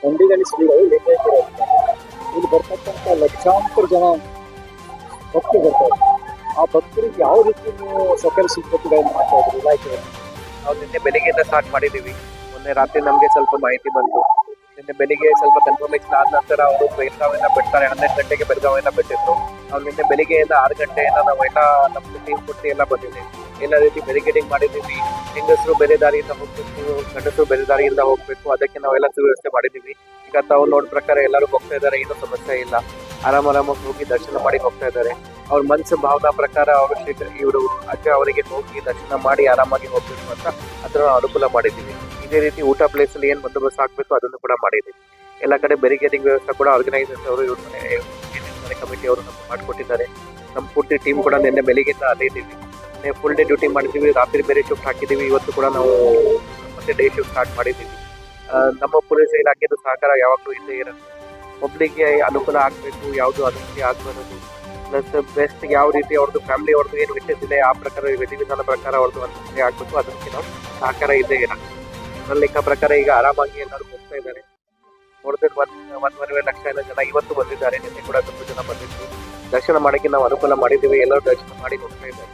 ಮಂಡಿಗಳಿ ಶ್ರೀಗಳು ಲಿಂಗೈಕ್ಯರು ಇಲ್ಲಿ ಬರ್ತಕ್ಕಂಥ ಲಕ್ಷಾಂತರ ಜನ ಭಕ್ತರು ಬರ್ತಾರೆ. ಆ ಭಕ್ತರಿಗೆ ಯಾವ ರೀತಿ ನೀವು ಸಕಲ ಸಿದ್ಧತೆಗಳನ್ನು ಮಾಡ್ತಾ ಇದ್ರಿ ಇಲಾಖೆಯಲ್ಲಿ? ನಾವು ನಿನ್ನೆ ಬೆಳಿಗ್ಗೆಯಿಂದ ಸ್ಟಾರ್ಟ್ ಮಾಡಿದ್ದೀವಿ. ಮೊನ್ನೆ ರಾತ್ರಿ ನಮಗೆ ಸ್ವಲ್ಪ ಮಾಹಿತಿ ಬಂತು. ನಿನ್ನೆ ಬೆಳಿಗ್ಗೆ ಸ್ವಲ್ಪ ಕನ್ಫರ್ಮೇಶನ್ ಆದ ನಂತರ ಅವರು ಬೆಳಗಾವಿಯಿಂದ ಬಿಡ್ತಾರೆ, 12 ಗಂಟೆಗೆ ಬೆಳಗಾವಿಯಿಂದ ಬಿಟ್ಟಿದ್ರು. ನಾವು ನಿನ್ನೆ ಬೆಳಿಗ್ಗೆಯಿಂದ 6 ಗಂಟೆಯಿಂದ ನಾವೆಲ್ಲ ನಮ್ಮ ಟೀಮ್ ಪೂರ್ತಿ ಎಲ್ಲ ಬಂದಿದ್ದೀವಿ. ಎಲ್ಲ ರೀತಿ ಬ್ಯಾರಿಕೇಡಿಂಗ್ ಮಾಡಿದ್ದೀವಿ. ಹೆಂಗಸರು ಬೇರೆ ದಾರಿಯಿಂದ ಹೋಗ್ಬೇಕು, ಗಂಡಸರು ಬೇರೆ ದಾರಿಯಿಂದ ಹೋಗ್ಬೇಕು, ಅದಕ್ಕೆ ನಾವೆಲ್ಲ ಸುವ್ಯವಸ್ಥೆ ಮಾಡಿದ್ದೀವಿ. ಈಗ ತಾವು ನೋಡ್ ಪ್ರಕಾರ ಎಲ್ಲರೂ ಹೋಗ್ತಾ ಇದ್ದಾರೆ, ಏನೂ ಸಮಸ್ಯೆ ಇಲ್ಲ. ಆರಾಮಾಗಿ ಹೋಗಿ ದರ್ಶನ ಮಾಡಿ ಹೋಗ್ತಾ ಇದ್ದಾರೆ. ಅವ್ರ ಮನಸ್ಸು ಭಾವನಾ ಪ್ರಕಾರ ಅವರು ಇವರು ಅಜ್ಜ ಅವರಿಗೆ ಹೋಗಿ ದರ್ಶನ ಮಾಡಿ ಆರಾಮಾಗಿ ಹೋಗ್ಬೇಕು ಅಂತ ಅದರ ಅನುಕೂಲ ಮಾಡಿದ್ದೀವಿ. ಇದೇ ರೀತಿ ಊಟ ಪ್ಲೇಸ್ ಅಲ್ಲಿ ಏನ್ ಬಂದೋಬಸ್ತ್ ಹಾಕ್ಬೇಕು ಅದನ್ನು ಕೂಡ ಮಾಡಿದ್ದೀವಿ. ಎಲ್ಲ ಕಡೆ ಬ್ಯಾರಿಕೇಡಿಂಗ್ ವ್ಯವಸ್ಥೆ ಕೂಡ ಆರ್ಗನೈಸರ್ಸ್ ಅವರು ಕಮಿಟಿ ಅವರು ನಮ್ಗೆ ಮಾಡಿಕೊಟ್ಟಿದ್ದಾರೆ. ನಮ್ಮ ಪೂರ್ತಿ ಟೀಮ್ ಕೂಡ ನಿನ್ನೆ ಬೆಳಿಗ್ಗೆಯಿಂದ ಅದೇ ಇದ್ದೀವಿ. ಫುಲ್ ಡೇ ಡ್ಯೂಟಿ ಮಾಡಿದ್ದೀವಿ, ರಾತ್ರಿ ಬೇರೆ ಶಿಫ್ಟ್ ಹಾಕಿದ್ದೀವಿ. ಇವತ್ತು ಕೂಡ ನಾವು ಮತ್ತೆ ಡೇ ಶಿಫ್ಟ್ ಸ್ಟಾರ್ಟ್ ಮಾಡಿದ್ದೀವಿ. ನಮ್ಮ ಪೊಲೀಸ್ ಇಲಾಖೆದು ಸಹಕಾರ ಯಾವಾಗಲೂ ಇದ್ದೇ ಇರುತ್ತೆ. ಒಬ್ಳಿಗೆ ಅನುಕೂಲ ಆಗಬೇಕು, ಯಾವುದು ಅನುಕೂಲ ಆಗಬಾರದು, ಪ್ಲಸ್ ಬೆಸ್ಟ್ ಯಾವ ರೀತಿ ಅವ್ರದ್ದು ಫ್ಯಾಮಿಲಿ ಅವ್ರದ್ದು ಏನು ವಿಷಯ ಇದೆ ಆ ಪ್ರಕಾರ ವಿಧಿವಿಧಾನ ಪ್ರಕಾರ ಅವ್ರದ್ದು ಅನುಕೂಲ ಆಗಬೇಕು, ಅದಕ್ಕೆ ನಾವು ಸಹಕಾರ ಇದ್ದೇ ಇರುತ್ತೆ. ನನ್ನ ಲೆಕ್ಕ ಪ್ರಕಾರ ಈಗ ಆರಾಮಾಗಿ ಎಲ್ಲರೂ ಹೋಗ್ತಾ ಇದ್ದಾರೆ. ನೋಡಿದ್ರೆ 1.5 ಲಕ್ಷ ಜನ ಇವತ್ತು ಬಂದಿದ್ದಾರೆ. ನಿನ್ನೆ ಕೂಡ ತುಂಬ ಜನ ಬಂದಿದ್ರು. ದರ್ಶನ ಮಾಡೋಕ್ಕೆ ನಾವು ಅನುಕೂಲ ಮಾಡಿದ್ದೀವಿ. ಎಲ್ಲರೂ ದರ್ಶನ ಮಾಡಿ ಹೋಗ್ತಾ ಇದ್ದಾರೆ.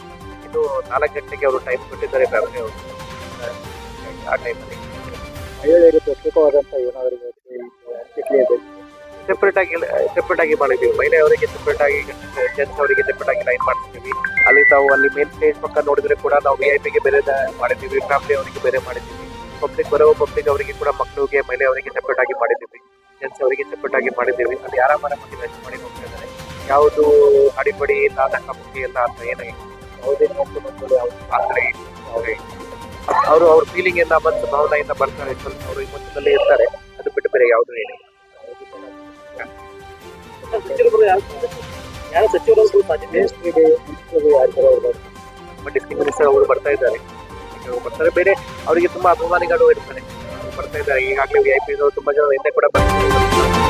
ಇದು 4 ಗಂಟೆಗೆ ಅವರು ಟೈಮ್ ಕೊಟ್ಟಿದ್ದಾರೆ ಫ್ಯಾಮಿಲಿ ಅವರು. ಆ ಟೈಮಲ್ಲಿ ಮಹಿಳೆಯರಿಗೆ ಪ್ರತ್ಯೇಕವಾದಂಥ ಏನಾದರೂ ಸೆಪರೇಟ್ ಆಗಿ ಮಾಡಿದ್ದೀವಿ. ಮಹಿಳೆಯವರಿಗೆ ಸೆಪರೇಟ್ ಆಗಿ, ಜೆಂಟ್ಸ್ ಅವರಿಗೆ ಸೆಪರೇಟ್ ಆಗಿ ಲೈನ್ ಮಾಡ್ತೀವಿ. ಅಲ್ಲಿ ತಾವು ಅಲ್ಲಿ ಮೇನ್ ಸ್ಟೇಜ್ ಪಕ್ಕ ನೋಡಿದ್ರೆ ಕೂಡ ನಾವು VIP ಗೆ ಬೇರೆ ಮಾಡಿದ್ದೀವಿ, ಫ್ಯಾಮಿಲಿ ಅವರಿಗೆ ಬೇರೆ ಮಾಡಿದ್ದೀವಿ. ಪಬ್ಲಿಕ್ ಅವರಿಗೆ ಕೂಡ ಮಕ್ಕಳಿಗೆ ಮಹಿಳೆಯವರಿಗೆ ಸೆಪರೇಟ್ ಆಗಿ ಮಾಡಿದ್ದೀವಿ, ಜೆಂಟ್ಸ್ ಅವರಿಗೆ ಸೆಪರೇಟ್ ಆಗಿ ಮಾಡಿದ್ದೀವಿ. ಅಲ್ಲಿ ಆರಾಮಾಗಿ ದರ್ಶನ ಮಾಡಿ ಹೋಗ್ತಾ ಇದ್ದಾರೆ. ಯಾವುದು ಅಡಿಪಡಿ ನಾಟಕ ಮುಖ್ಯ ಎಲ್ಲ ಅಂತ ಏನಾಗಿ ಯಾವುದೇ ನೋಡ್ಕೊಂಡು ಅವರು ಅವ್ರ ಫೀಲಿಂಗ್ ಇಂದ ಮತ್ತು ಭಾವನೆಯಿಂದ ಬರ್ತಾರೆ. ಸ್ವಲ್ಪ ಅವರು ಇಮೋಷನಲ್ಲೇ ಇರ್ತಾರೆ. ಅದು ಬಿಟ್ಟು ಬೇರೆ ಯಾವುದು ಏನಿಲ್ಲ. ಡಿಸ್ಟ್ರಿಕ್ಟ್ ಮಿನಿಸ್ಟರ್ ಅವರು ಬರ್ತಾ ಇದ್ದಾರೆ. ಬೇರೆ ಅವರಿಗೆ ತುಂಬಾ ಅಭಿಮಾನಿಗಳು ಇರ್ತಾರೆ, ಬರ್ತಾ ಇದ್ದಾರೆ. ಈಗಾಗಲೇ VIP ತುಂಬಾ ಜನ ಹಿಂದೆ ಕೂಡ ಬರ್ತಾರೆ.